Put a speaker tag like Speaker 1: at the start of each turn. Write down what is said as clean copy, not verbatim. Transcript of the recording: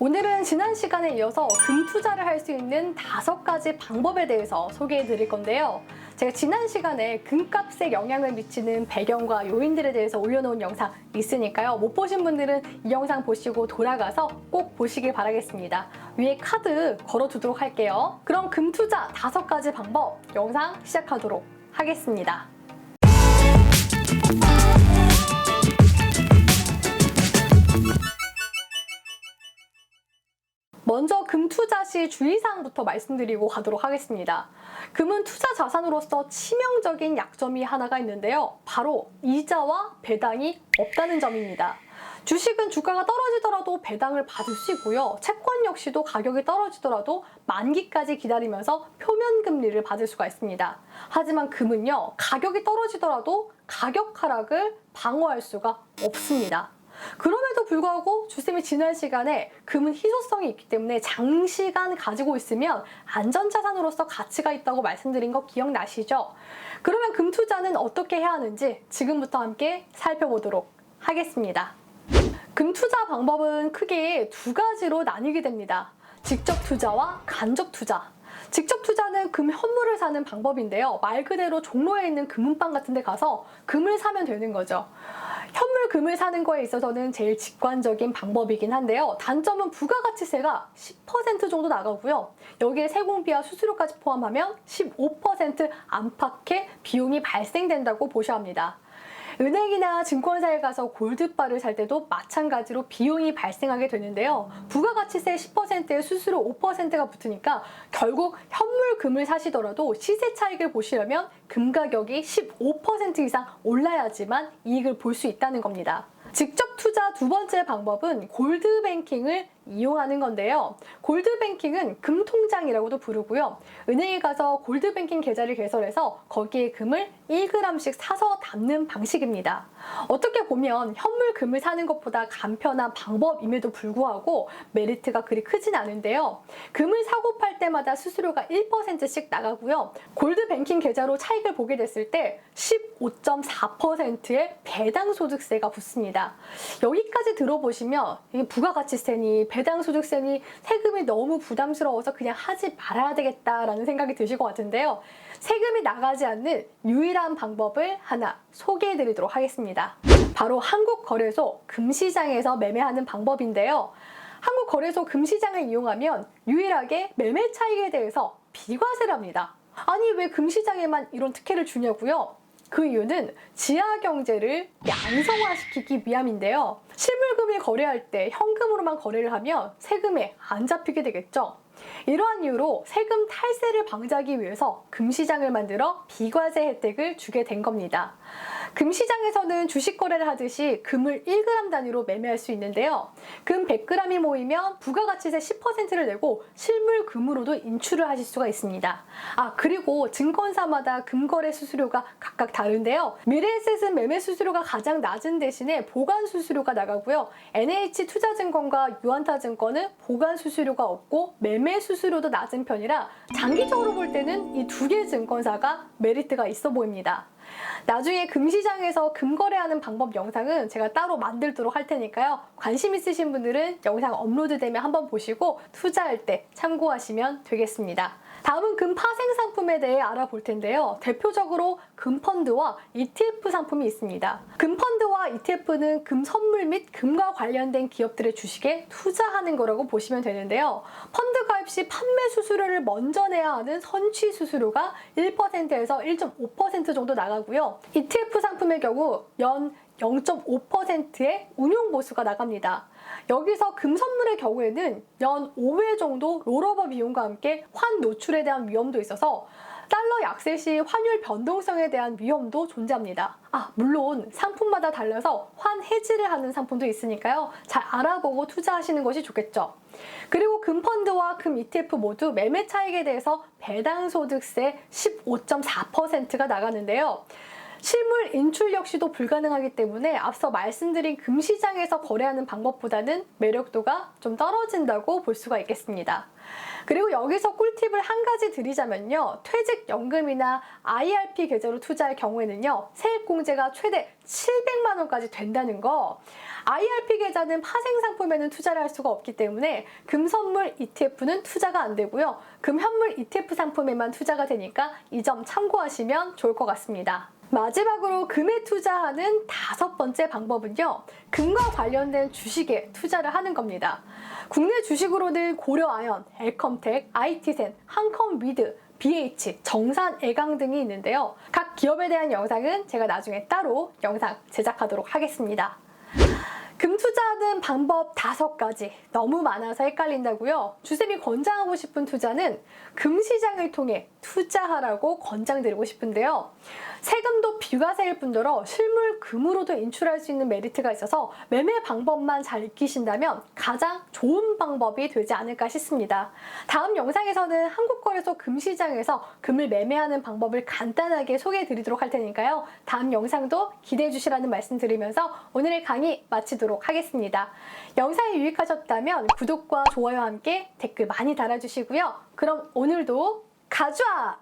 Speaker 1: 오늘은 지난 시간에 이어서 금 투자를 할 수 있는 5가지 방법에 대해서 소개해 드릴 건데요. 제가 지난 시간에 금값에 영향을 미치는 배경과 요인들에 대해서 올려놓은 영상 있으니까요. 못 보신 분들은 이 영상 보시고 돌아가서 꼭 보시길 바라겠습니다. 위에 카드 걸어두도록 할게요. 그럼 금 투자 5가지 방법 영상 시작하도록 하겠습니다. 먼저 금 투자 시 주의사항부터 말씀드리고 가도록 하겠습니다. 금은 투자 자산으로서 치명적인 약점이 하나가 있는데요. 바로 이자와 배당이 없다는 점입니다. 주식은 주가가 떨어지더라도 배당을 받을 수 있고요. 채권 역시도 가격이 떨어지더라도 만기까지 기다리면서 표면 금리를 받을 수가 있습니다. 하지만 금은요, 가격이 떨어지더라도 가격 하락을 방어할 수가 없습니다. 그럼에도 불구하고 주쌤이 지난 시간에 금은 희소성이 있기 때문에 장시간 가지고 있으면 안전자산으로서 가치가 있다고 말씀드린 거 기억나시죠? 그러면 금 투자는 어떻게 해야 하는지 지금부터 함께 살펴보도록 하겠습니다. 금 투자 방법은 크게 2가지로 나뉘게 됩니다. 직접 투자와 간접 투자. 직접 투자는 금 현물을 사는 방법인데요. 말 그대로 종로에 있는 금은방 같은 데 가서 금을 사면 되는 거죠. 현물 금을 사는 거에 있어서는 제일 직관적인 방법이긴 한데요. 단점은 부가가치세가 10% 정도 나가고요. 여기에 세공비와 수수료까지 포함하면 15% 안팎의 비용이 발생된다고 보셔야 합니다. 은행이나 증권사에 가서 골드바를 살 때도 마찬가지로 비용이 발생하게 되는데요. 부가가치세 10%에 수수료 5%가 붙으니까 결국 현물 금을 사시더라도 시세 차익을 보시려면 금 가격이 15% 이상 올라야지만 이익을 볼 수 있다는 겁니다. 직접 투자 2번째 방법은 골드뱅킹을 이용하는 건데요. 골드뱅킹은 금통장이라고도 부르고요. 은행에 가서 골드뱅킹 계좌를 개설해서 거기에 금을 1g씩 사서 담는 방식입니다. 어떻게 보면 현물 금을 사는 것보다 간편한 방법임에도 불구하고 메리트가 그리 크진 않은데요. 금을 사고 팔 때마다 수수료가 1%씩 나가고요. 골드뱅킹 계좌로 차익을 보게 됐을 때 15.4%의 배당소득세가 붙습니다. 여기까지 들어보시면 부가가치세니 배당소득세니 세금이 너무 부담스러워서 그냥 하지 말아야 되겠다라는 생각이 드실 것 같은데요. 세금이 나가지 않는 유일한 방법을 하나 소개해드리도록 하겠습니다. 바로 한국거래소 금시장에서 매매하는 방법인데요. 한국거래소 금시장을 이용하면 유일하게 매매 차익에 대해서 비과세를 합니다. 아니 왜 금시장에만 이런 특혜를 주냐고요? 그 이유는 지하 경제를 양성화시키기 위함인데요. 실물금을 거래할 때 현금으로만 거래를 하면 세금에 안 잡히게 되겠죠. 이러한 이유로 세금 탈세를 방지하기 위해서 금시장을 만들어 비과세 혜택을 주게 된 겁니다. 금시장에서는 주식 거래를 하듯이 금을 1g 단위로 매매할 수 있는데요. 금 100g이 모이면 부가가치세 10%를 내고 실물 금으로도 인출을 하실 수가 있습니다. 그리고 증권사마다 금거래 수수료가 각각 다른데요. 미래에셋은 매매 수수료가 가장 낮은 대신에 보관 수수료가 나가고요. NH투자증권과 유한타증권은 보관 수수료가 없고 매매 수수료도 낮은 편이라 장기적으로 볼 때는 이 2개 증권사가 메리트가 있어 보입니다. 나중에 금시장에서 금거래하는 방법 영상은 제가 따로 만들도록 할 테니까요. 관심 있으신 분들은 영상 업로드되면 한번 보시고 투자할 때 참고하시면 되겠습니다. 다음은 금 파생 상품에 대해 알아볼 텐데요. 대표적으로 금펀드와 ETF 상품이 있습니다. 금펀드와 ETF는 금 선물 및 금과 관련된 기업들의 주식에 투자하는 거라고 보시면 되는데요. 펀드 가입 시 판매 수수료를 먼저 내야 하는 선취 수수료가 1%에서 1.5% 정도 나가고요. ETF 상품의 경우 연 0.5%의 운용보수가 나갑니다. 여기서 금 선물의 경우에는 연 5회 정도 롤오버 비용과 함께 환 노출에 대한 위험도 있어서 달러 약세 시 환율 변동성에 대한 위험도 존재합니다. 물론 상품마다 달라서 환 해지를 하는 상품도 있으니까요. 잘 알아보고 투자하시는 것이 좋겠죠. 그리고 금펀드와 금 ETF 모두 매매 차익에 대해서 배당소득세 15.4%가 나가는데요. 실물 인출 역시도 불가능하기 때문에 앞서 말씀드린 금시장에서 거래하는 방법보다는 매력도가 좀 떨어진다고 볼 수가 있겠습니다. 그리고 여기서 꿀팁을 한 가지 드리자면요. 퇴직연금이나 IRP 계좌로 투자할 경우에는요. 세액공제가 최대 700만 원까지 된다는 거. IRP 계좌는 파생상품에는 투자를 할 수가 없기 때문에 금선물 ETF는 투자가 안 되고요. 금현물 ETF 상품에만 투자가 되니까 이 점 참고하시면 좋을 것 같습니다. 마지막으로 금에 투자하는 5번째 방법은요. 금과 관련된 주식에 투자를 하는 겁니다. 국내 주식으로는 고려아연, 엘컴텍, IT센, 한컴위드, BH, 정산애강 등이 있는데요. 각 기업에 대한 영상은 제가 나중에 따로 영상 제작하도록 하겠습니다. 금 투자하는 방법 5가지 너무 많아서 헷갈린다고요? 주쌤이 권장하고 싶은 투자는 금시장을 통해 투자하라고 권장드리고 싶은데요. 세금도 비과세일 뿐더러 실물 금으로도 인출할 수 있는 메리트가 있어서 매매 방법만 잘 익히신다면 가장 좋은 방법이 되지 않을까 싶습니다. 다음 영상에서는 한국거래소 금시장에서 금을 매매하는 방법을 간단하게 소개해 드리도록 할 테니까요. 다음 영상도 기대해 주시라는 말씀 드리면서 오늘의 강의 마치도록 하겠습니다. 영상이 유익하셨다면 구독과 좋아요와 함께 댓글 많이 달아주시고요. 그럼 오늘도 가져와!